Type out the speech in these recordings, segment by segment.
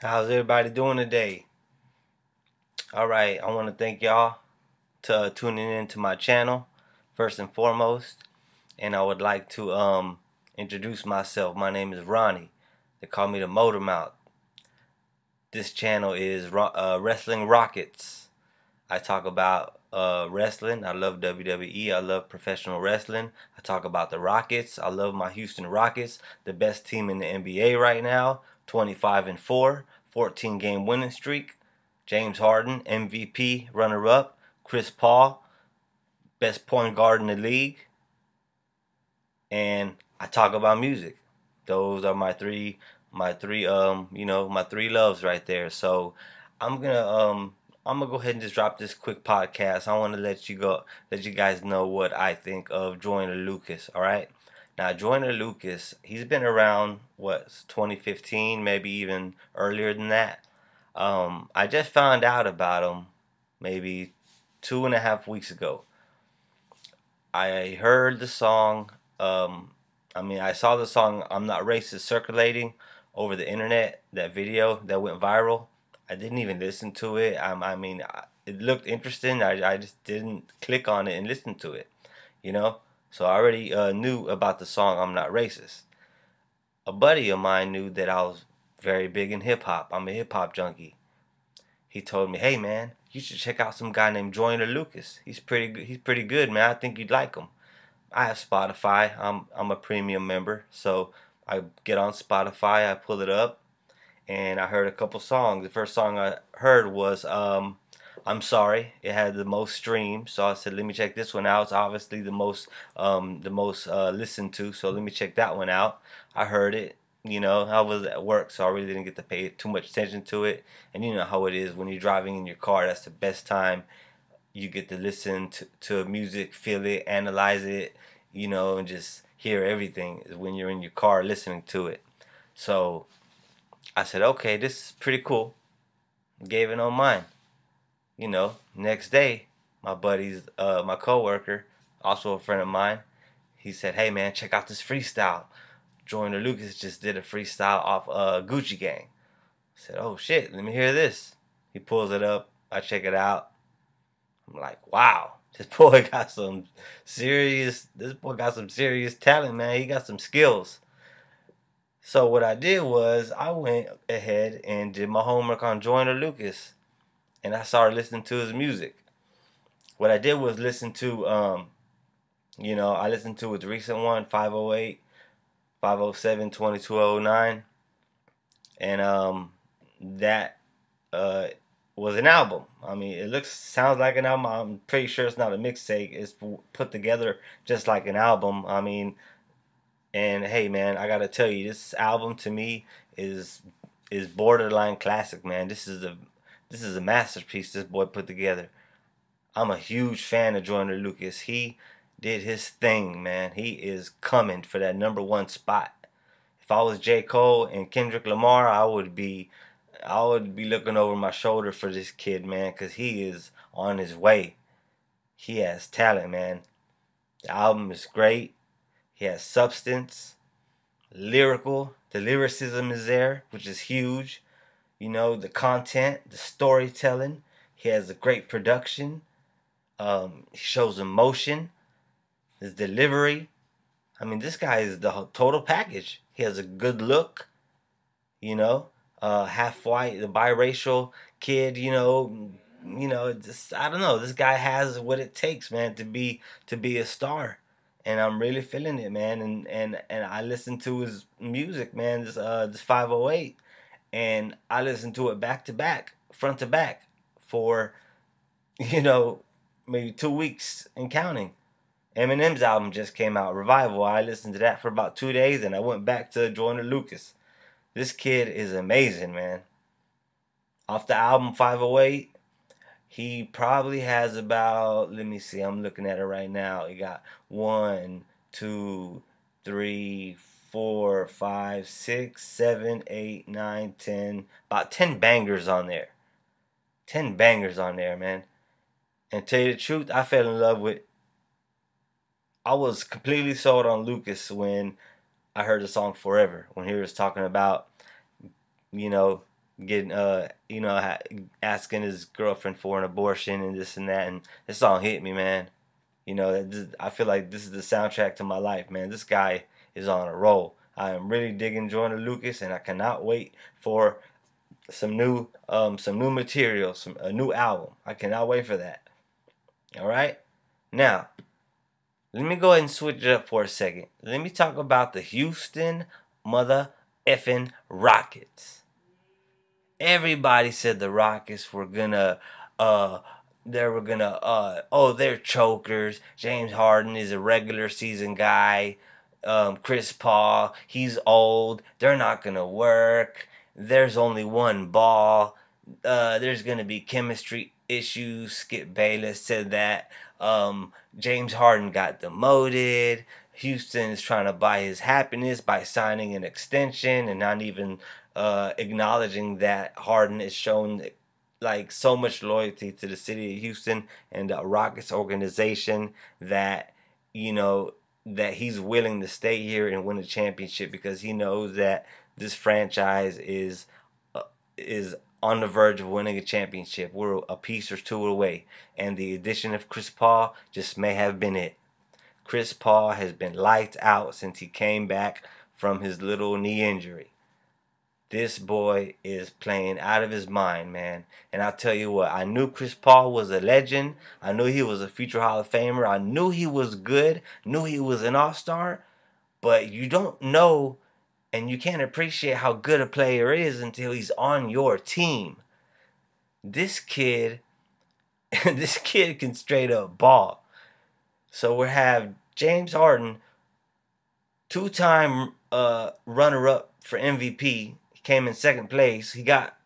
How's everybody doing today? All right, I want to thank y'all to tuning in to my channel first and foremost, and I would like to introduce myself. My name is Ronnie. They call me the Motor Mouth. This channel is Wrestling Rockets. I talk about wrestling. I love WWE. I love professional wrestling. I talk about the Rockets. I love my Houston Rockets, the best team in the NBA right now, 25-4, 14-game winning streak. James Harden, MVP, runner-up. Chris Paul, best point guard in the league. And I talk about music. Those are my three loves right there. So I'm gonna I'm gonna go ahead and just drop this quick podcast. I want to let you guys know what I think of Joyner Lucas. All right. Now Joyner Lucas, he's been around 2015, maybe even earlier than that. I just found out about him maybe 2.5 weeks ago. I heard the song. I saw the song "I'm Not Racist" circulating over the internet. That video that went viral. I didn't even listen to it. It looked interesting. I just didn't click on it and listen to it. You know. So I already knew about the song "I'm Not Racist." A buddy of mine knew that I was very big in hip hop. I'm a hip hop junkie. He told me, "Hey man, you should check out some guy named Joyner Lucas. He's pretty good. He's pretty good, man. I think you'd like him." I have Spotify. I'm a premium member, so I get on Spotify. I pull it up, and I heard a couple songs. The first song I heard was "I'm Sorry." It had the most streams, so I said, "Let me check this one out." It's obviously the most listened to, so let me check that one out. I heard it. You know, I was at work, so I really didn't get to pay too much attention to it. And you know how it is when you're driving in your car. That's the best time you get to listen to music, feel it, analyze it, and just hear everything is when you're in your car listening to it. So I said, okay, this is pretty cool. Gave it on mine. Next day, my coworker, also a friend of mine, he said, hey man, check out this freestyle. Joyner Lucas just did a freestyle off Gucci Gang. I said, oh shit, let me hear this. He pulls it up. I check it out. I'm like, wow, this boy got some serious talent, man. He got some skills. So what I did was I went ahead and did my homework on Joyner Lucas, and I started listening to his music. What I did was listen to, I listened to his recent one, 508, 507, 2209, and that uh, was an album. I mean, sounds like an album. I'm pretty sure it's not a mixtape. It's put together just like an album. And hey, man, I gotta tell you, this album to me is borderline classic, man. This is a masterpiece this boy put together. I'm a huge fan of Joyner Lucas. He did his thing, man. He is coming for that number one spot. If I was J. Cole and Kendrick Lamar, I would be looking over my shoulder for this kid, man, because he is on his way. He has talent, man. The album is great. He has substance, lyrical. The lyricism is there, which is huge. The content, the storytelling. He has a great production. He shows emotion. His delivery. I mean, this guy is the total package. He has a good look. You know, half white, the biracial kid. Just I don't know. This guy has what it takes, man, to be a star, and I'm really feeling it, man. And I listen to his music, man. This 508, and I listened to it back to back, front to back, for you know maybe 2 weeks and counting. Eminem's album just came out, Revival. I listened to that for about 2 days, and I went back to Joyner Lucas. This kid is amazing, man. Off the album 508, he probably has about, let me see, I'm looking at it right now. He got 1, 2, 3, 4, 5, 6, 7, 8, 9, 10, about 10 bangers on there. 10 bangers on there, man. And tell you the truth, I was completely sold on Lucas when I heard the song Forever, when he was talking about, you know, getting asking his girlfriend for an abortion and this and that, and this song hit me, man. I feel like this is the soundtrack to my life, man. This guy is on a roll. I am really digging Joyner Lucas, and I cannot wait for some new material, a new album. I cannot wait for that. All right, now let me go ahead and switch it up for a second. Let me talk about the Houston mother effing Rockets. Everybody said the Rockets were gonna they're chokers. James Harden is a regular season guy. Chris Paul, he's old. They're not gonna work. There's only one ball. There's gonna be chemistry issues. Skip Bayless said that. James Harden got demoted. Houston is trying to buy his happiness by signing an extension and not even acknowledging that Harden has shown like so much loyalty to the city of Houston and the Rockets organization that you know that he's willing to stay here and win a championship because he knows that this franchise is on the verge of winning a championship. We're a piece or two away, and the addition of Chris Paul just may have been it. Chris Paul has been lights out since he came back from his little knee injury. This boy is playing out of his mind, man. And I'll tell you what, I knew Chris Paul was a legend. I knew he was a future Hall of Famer. I knew he was good. Knew he was an all-star. But you don't know and you can't appreciate how good a player is until he's on your team. This kid, this kid can straight up ball. So we have James Harden, two-time runner-up for MVP. He came in second place. He got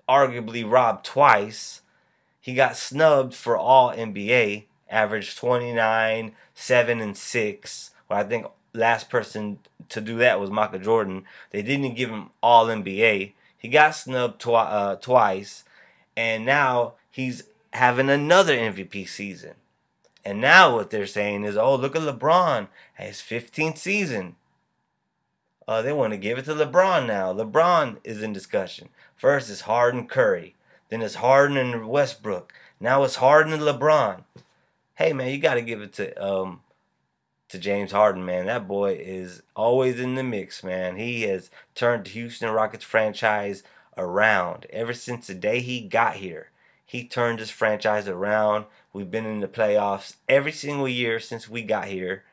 arguably robbed twice. He got snubbed for All NBA, averaged 29, 7, and 6. Well, I think last person to do that was Michael Jordan. They didn't give him All NBA. He got snubbed twice, and now he's having another MVP season. And now what they're saying is, oh, look at LeBron, his 15th season. They want to give it to LeBron now. LeBron is in discussion. First it's Harden, Curry. Then it's Harden and Westbrook. Now it's Harden and LeBron. Hey, man, you got to give it to James Harden, man. That boy is always in the mix, man. He has turned the Houston Rockets franchise around. Ever since the day he got here, he turned this franchise around. We've been in the playoffs every single year since we got here.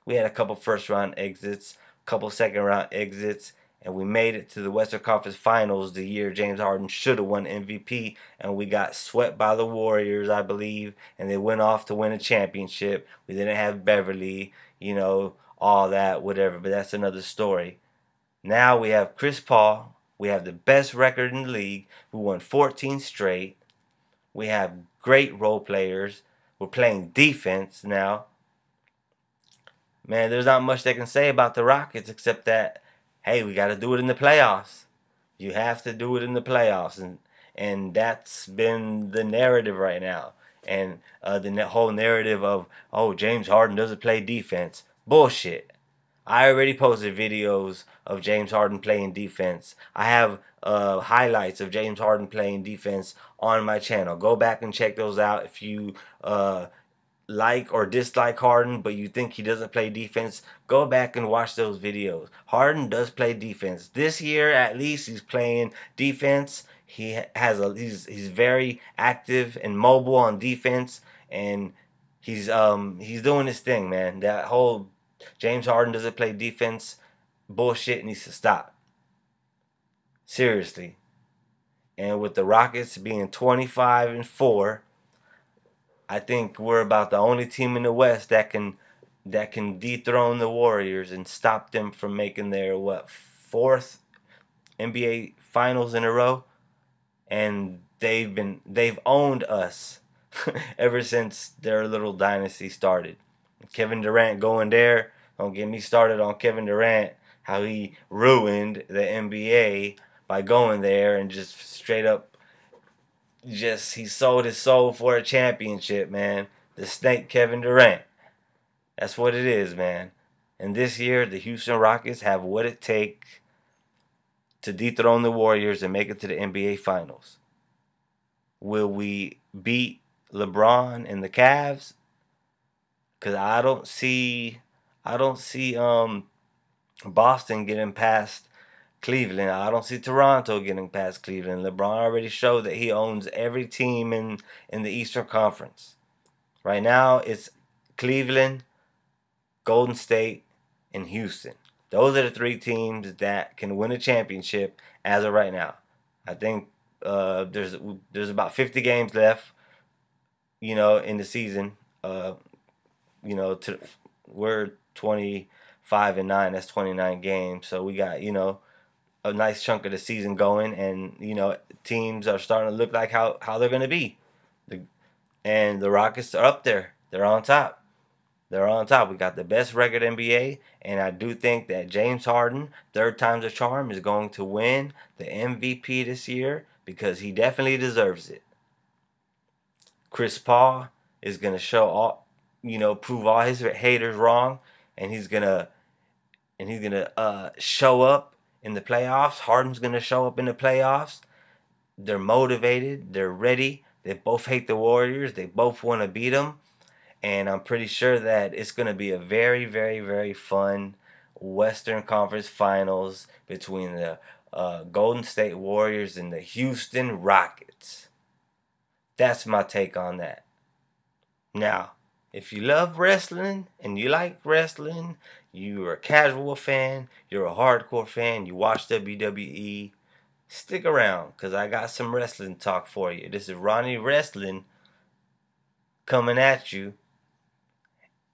We had a couple first-round exits, a couple second-round exits, and we made it to the Western Conference Finals the year James Harden should have won MVP, and we got swept by the Warriors, I believe, and they went off to win a championship. We didn't have Beverly, all that, whatever, but that's another story. Now we have Chris Paul. We have the best record in the league. We won 14 straight. We have great role players. We're playing defense now. Man, there's not much they can say about the Rockets except that, hey, we got to do it in the playoffs. You have to do it in the playoffs. And that's been the narrative right now. And the whole narrative of, oh, James Harden doesn't play defense. Bullshit. I already posted videos of James Harden playing defense. I have highlights of James Harden playing defense on my channel. Go back and check those out if you like or dislike Harden, but you think he doesn't play defense. Go back and watch those videos. Harden does play defense. This year, at least, he's playing defense. He's very active and mobile on defense, and he's doing his thing, man. That whole James Harden doesn't play defense bullshit needs to stop. Seriously. And with the Rockets being 25-4, I think we're about the only team in the West that can dethrone the Warriors and stop them from making their fourth NBA Finals in a row. And they've owned us ever since their little dynasty started. Kevin Durant going there. Don't get me started on Kevin Durant, how he ruined the NBA by going there and just straight up he sold his soul for a championship, man. The snake Kevin Durant. That's what it is, man. And this year, the Houston Rockets have what it takes to dethrone the Warriors and make it to the NBA Finals? Will we beat LeBron and the Cavs? Because I don't see Boston getting past Cleveland. I don't see Toronto getting past Cleveland. LeBron already showed that he owns every team in the Eastern Conference. Right now, it's Cleveland, Golden State, and Houston. Those are the three teams that can win a championship as of right now. I think there's about 50 games left, in the season. Uh, we're 25-9. That's 29 games. So we got a nice chunk of the season going, and teams are starting to look like how they're going to be. And the Rockets are up there. They're on top. They're on top. We got the best record NBA, and I do think that James Harden, third time's a charm, is going to win the MVP this year because he definitely deserves it. Chris Paul is gonna prove all his haters wrong, and he's gonna show up in the playoffs. Harden's gonna show up in the playoffs. They're motivated. They're ready. They both hate the Warriors. They both want to beat them. And I'm pretty sure that it's going to be a very, very, very fun Western Conference Finals between the Golden State Warriors and the Houston Rockets. That's my take on that. Now, if you love wrestling and you like wrestling, you're a casual fan, you're a hardcore fan, you watch WWE, stick around because I got some wrestling talk for you. This is Ronnie Wrestling coming at you,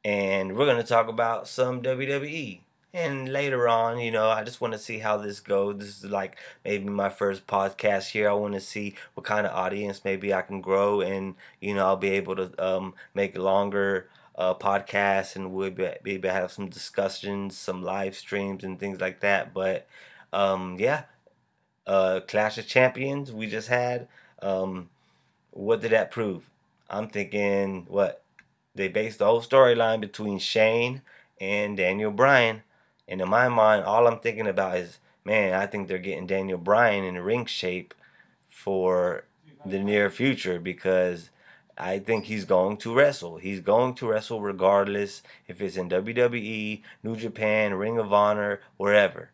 and we're going to talk about some WWE. And later on, I just want to see how this goes. This is like maybe my first podcast here. I want to see what kind of audience maybe I can grow, and I'll be able to make longer podcasts, and we'll be able to have some discussions, some live streams, and things like that. But yeah, Clash of Champions we just had. What did that prove? I'm thinking what they based the whole storyline between Shane and Daniel Bryan. And in my mind, all I'm thinking about is, man, I think they're getting Daniel Bryan in ring shape for the near future because I think he's going to wrestle. He's going to wrestle regardless if it's in WWE, New Japan, Ring of Honor, wherever.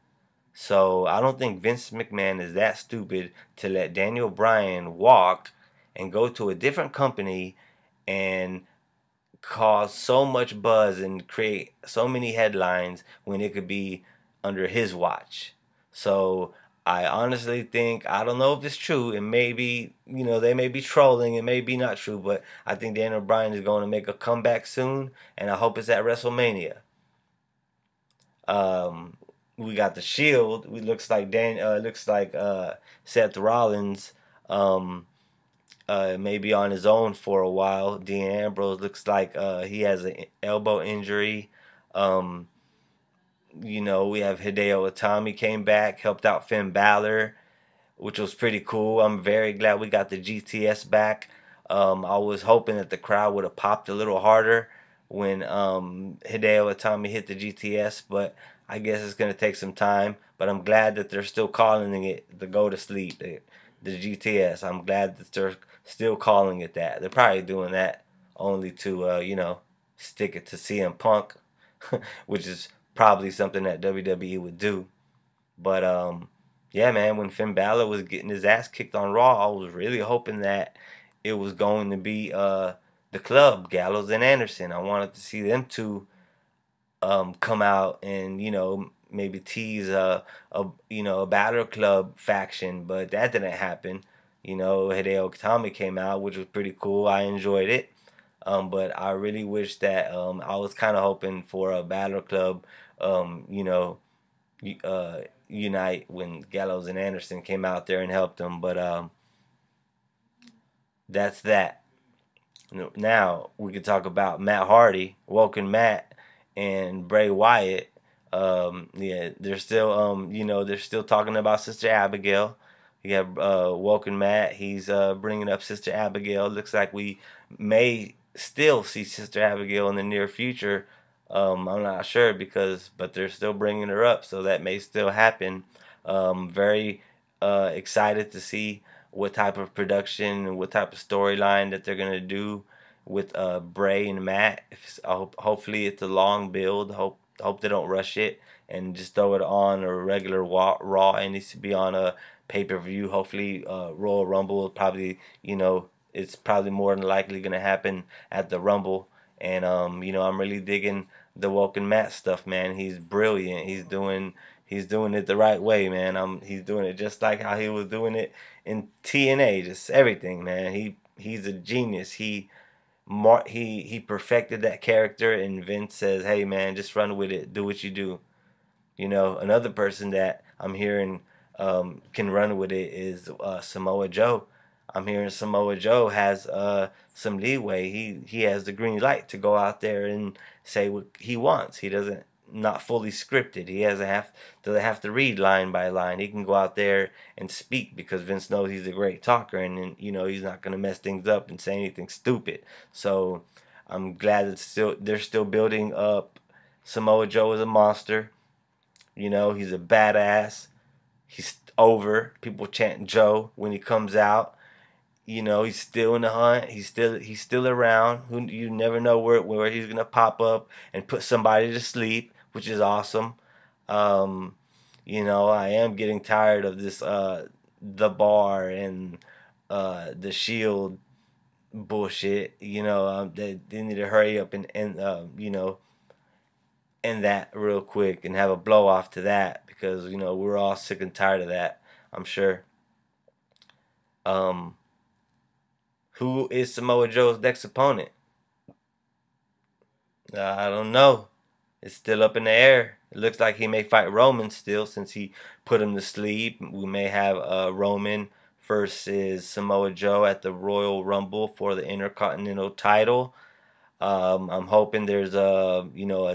So I don't think Vince McMahon is that stupid to let Daniel Bryan walk and go to a different company and cause so much buzz and create so many headlines when it could be under his watch. So I honestly think, I don't know if it's true, and maybe, they may be trolling, it may be not true, but I think Daniel Bryan is going to make a comeback soon, and I hope it's at WrestleMania. We got the Shield. It looks like Seth Rollins maybe on his own for a while. Dean Ambrose looks like he has an elbow injury. We have Hideo Itami came back, helped out Finn Balor, which was pretty cool. I'm very glad we got the GTS back. I was hoping that the crowd would have popped a little harder when Hideo Itami hit the GTS, but I guess it's going to take some time. But I'm glad that they're still calling it the go to sleep, the GTS. I'm glad that they're still calling it that. They're probably doing that only to, stick it to CM Punk, which is probably something that WWE would do. But yeah, man, when Finn Balor was getting his ass kicked on Raw, I was really hoping that it was going to be the club, Gallows and Anderson. I wanted to see them two come out and maybe tease a Battle Club faction, but that didn't happen. Hideo Itami came out, which was pretty cool. I enjoyed it. But I really wish that I was kind of hoping for a Battle Club, unite when Gallows and Anderson came out there and helped them. But that's that. Now we could talk about Matt Hardy, Woken Matt, and Bray Wyatt. Yeah, they're still they're still talking about Sister Abigail. You have Woken Matt. He's bringing up Sister Abigail. Looks like we may still see Sister Abigail in the near future. I'm not sure but they're still bringing her up, so that may still happen. Very excited to see what type of production and what type of storyline that they're gonna do with Bray and Matt. Hopefully it's a long build. Hope they don't rush it and just throw it on a regular Raw. It needs to be on a pay-per-view. Hopefully Royal Rumble will probably, it's probably more than likely gonna happen at the Rumble. And I'm really digging the Woken Matt stuff, man. He's brilliant. He's doing it the right way, man. He's doing it just like how he was doing it in TNA. Just everything, man. He's a genius. He perfected that character, and Vince says, "Hey, man, just run with it. Do what you do." Another person that I'm hearing can run with it is Samoa Joe. I'm hearing Samoa Joe has some leeway. He has the green light to go out there and say what he wants. He doesn't not fully scripted. He doesn't have to read line by line. He can go out there and speak because Vince knows he's a great talker, and he's not gonna mess things up and say anything stupid. So I'm glad they're still building up Samoa Joe as a monster. He's a badass. He's over. People chant Joe when he comes out. He's still in the hunt. He's still around. You never know where he's gonna pop up and put somebody to sleep, which is awesome. Um, I am getting tired of this the bar and the Shield bullshit. They need to hurry up and end that real quick and have a blow off to that because we're all sick and tired of that. I'm sure. Um, who is Samoa Joe's next opponent? I don't know. It's still up in the air. It looks like he may fight Roman still since he put him to sleep. We may have Roman versus Samoa Joe at the Royal Rumble for the Intercontinental title. I'm hoping there's a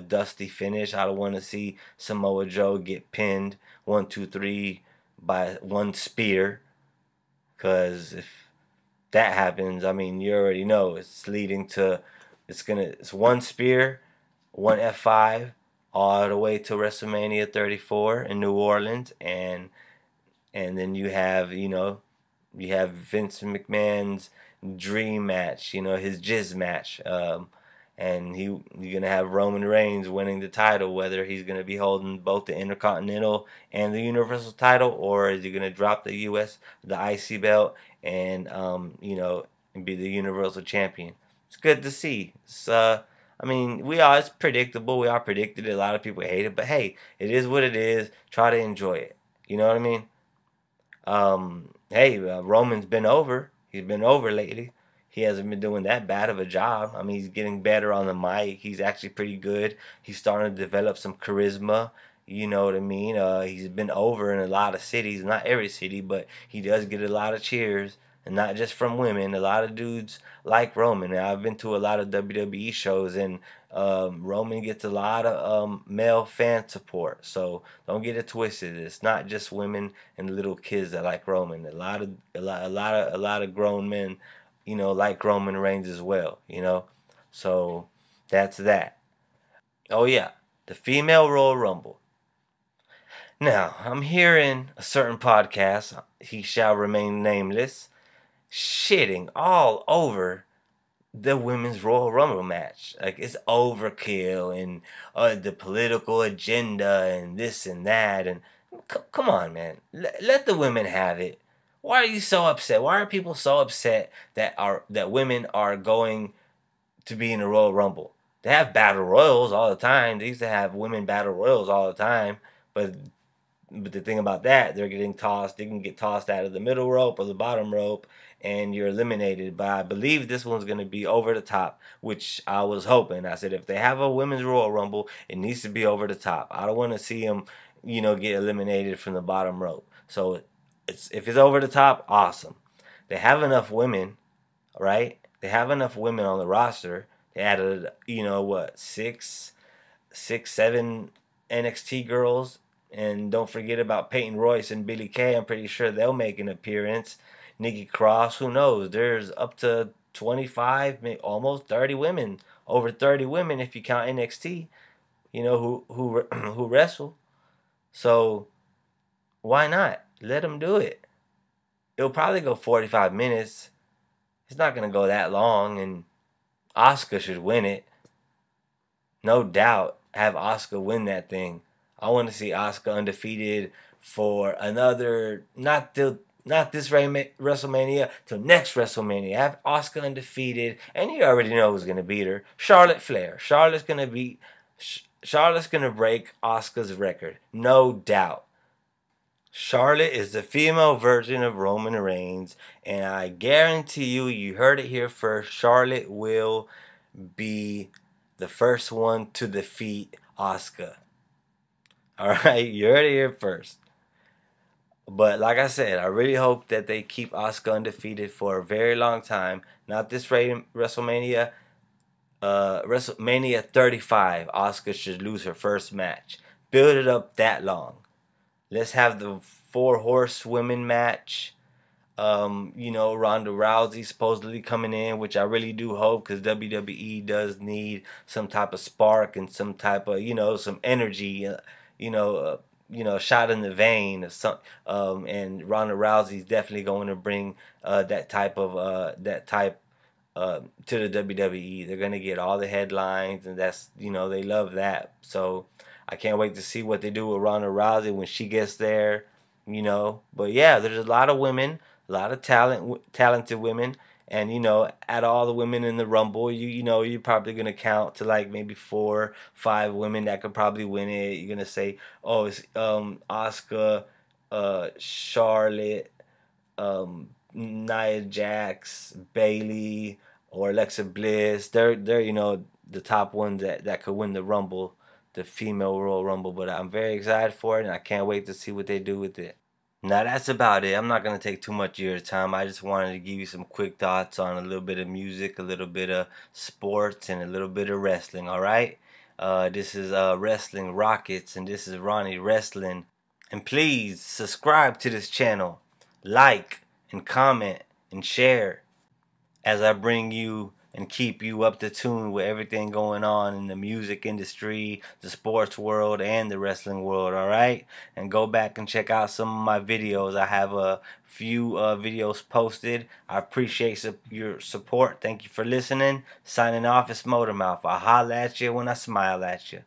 dusty finish. I don't want to see Samoa Joe get pinned 1, 2, 3 by one spear, because if that happens, I mean you already know it's leading to it's one spear, one F5 all the way to WrestleMania 34 in New Orleans, and then you have Vince McMahon's dream match, his jizz match. And you're gonna have Roman Reigns winning the title, whether he's gonna be holding both the Intercontinental and the Universal title, or is he gonna drop the the IC belt, and and be the Universal Champion. It's good to see. I mean, it's predictable. We all predicted it. A lot of people hate it, but hey, it is what it is. Try to enjoy it. You know what I mean? Hey, Roman's been over. He's been over lately. He hasn't been doing that bad of a job. I mean, he's getting better on the mic. He's actually pretty good. He's starting to develop some charisma. You know what I mean? He's been over in a lot of cities, not every city, but he does get a lot of cheers, and not just from women. A lot of dudes like Roman. And I've been to a lot of WWE shows, and Roman gets a lot of male fan support. So don't get it twisted. It's not just women and little kids that like Roman. A lot of grown men, like Roman Reigns as well. So that's that. Oh yeah, the female Royal Rumble. Now I'm hearing a certain podcast. He shall remain nameless, shitting all over the women's Royal Rumble match. Like, it's overkill, and the political agenda and this and that. And come on, man, let the women have it. Why are you so upset? Why are people so upset that women are going to be in the Royal Rumble? They have battle royals all the time. They used to have women battle royals all the time, but the thing about that, they're getting tossed. They can get tossed out of the middle rope or the bottom rope, and you're eliminated. But I believe this one's going to be over the top, which I was hoping. I said if they have a women's Royal Rumble, it needs to be over the top. I don't want to see them, get eliminated from the bottom rope. So if it's over the top, awesome. They have enough women, right? They have enough women on the roster. They added, six, seven NXT girls. And don't forget about Peyton Royce and Billy Kay. I'm pretty sure they'll make an appearance. Nikki Cross, who knows? There's up to 25, almost 30 women, over 30 women if you count NXT. Who who wrestle. So Why not? Let them do it. It'll probably go 45 minutes. It's not going to go that long, and Asuka should win it. No doubt. Have Asuka win that thing. I want to see Asuka undefeated for another, not this WrestleMania, till next WrestleMania. Have Asuka undefeated, and you already know who's gonna beat her. Charlotte Flair. Charlotte's gonna break Asuka's record, no doubt. Charlotte is the female version of Roman Reigns, and I guarantee you, you heard it here first. Charlotte will be the first one to defeat Asuka. All right, you heard it here first. But like I said, I really hope that they keep Asuka undefeated for a very long time. Not this WrestleMania. WrestleMania 35, Asuka should lose her first match. Build it up that long. Let's have the 4 horsewomen match. Ronda Rousey supposedly coming in, which I really do hope, because WWE does need some type of spark and some type of, some energy, shot in the vein or some. And Ronda Rousey's definitely going to bring that type to the WWE. They're gonna get all the headlines, and that's they love that. So I can't wait to see what they do with Ronda Rousey when she gets there. But yeah, there's a lot of women, a lot of talented women, and out of all the women in the Rumble, you're probably gonna count to like maybe 4, 5 women that could probably win it. You're gonna say, oh, it's Asuka, Charlotte, Nia Jax, Bailey, or Alexa Bliss. They're the top ones that could win the Rumble, the female Royal Rumble. But I'm very excited for it, and I can't wait to see what they do with it. Now that's about it. I'm not gonna take too much of your time. I just wanted to give you some quick thoughts on a little bit of music, a little bit of sports, and a little bit of wrestling. All right. This is Wrestling Rockets, and this is Ronnie Wrestling. And please subscribe to this channel, like and comment and share as I bring you and keep you up to tune with everything going on in the music industry, the sports world, and the wrestling world, alright? And go back and check out some of my videos. I have a few videos posted. I appreciate your support. Thank you for listening. Signing off, it's Motormouth. I'll holla at you when I smile at you.